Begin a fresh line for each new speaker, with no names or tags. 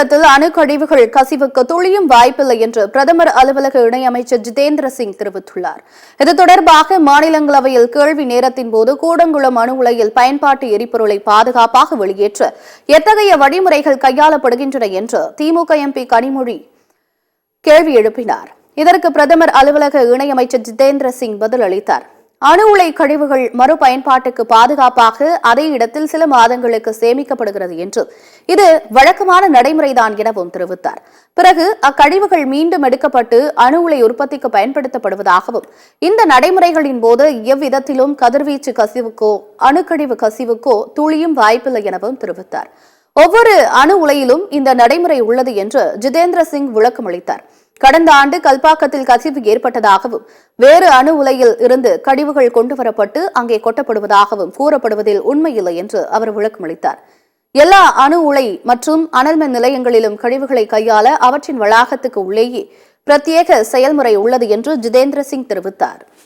ஆழ்நிலத்தில் அணு கழிவுகள் கசிவுக்கு துளியும் வாய்ப்பில்லை என்று பிரதமர் அலுவலக இணையமைச்சர் ஜிதேந்திர சிங் தெரிவித்துள்ளார். இது தொடர்பாக மாநிலங்களவையில் கேள்வி நேரத்தின் போது கூடங்குளம் அணு உலையில் பயன்பாட்டு எரிபொருளை பாதுகாப்பாக வெளியேற்ற எத்தகைய வழிமுறைகள் கையாளப்படுகின்றன என்று திமுக எம்பி கனிமொழி கேள்வி எழுப்பினார். இதற்கு பிரதமர் அலுவலக இணையமைச்சர் ஜிதேந்திர சிங் பதில் அளித்தார். அணு உலை கழிவுகள் மறுபயன்பாட்டுக்கு பாதுகாப்பாக அதே இடத்தில் சில மாதங்களுக்கு சேமிக்கப்படுகிறது என்றும் இது வழக்கமான நடைமுறைதான் எனவும் தெரிவித்தார். பிறகு அக்கழிவுகள் மீண்டும் எடுக்கப்பட்டு அணு உலை உற்பத்திக்கு பயன்படுத்தப்படுவதாகவும் இந்த நடைமுறைகளின் போது எவ்விதத்திலும் கதிர்வீச்சு கசிவுக்கோ அணுக்கழிவு கசிவுக்கோ துளியும் வாய்ப்பில்லை எனவும் தெரிவித்தார். ஒவ்வொரு அணு உலையிலும் இந்த நடைமுறை உள்ளது என்று ஜிதேந்திர சிங் விளக்கம் அளித்தார். கடந்த ஆண்டு கல்பாக்கத்தில் கசிவு ஏற்பட்டதாகவும் வேறு அணு உலையில் இருந்து கழிவுகள் கொண்டுவரப்பட்டு அங்கே கொட்டப்படுவதாகவும் கூறப்படுவதில் உண்மையில்லை என்று அவர் விளக்கமளித்தார். எல்லா அணு உலை மற்றும் அனல்மின் நிலையங்களிலும் கழிவுகளை கையாள அவற்றின் வளாகத்துக்கு உள்ளேயே பிரத்யேக செயல்முறை உள்ளது என்று ஜிதேந்திர சிங் தெரிவித்தார்.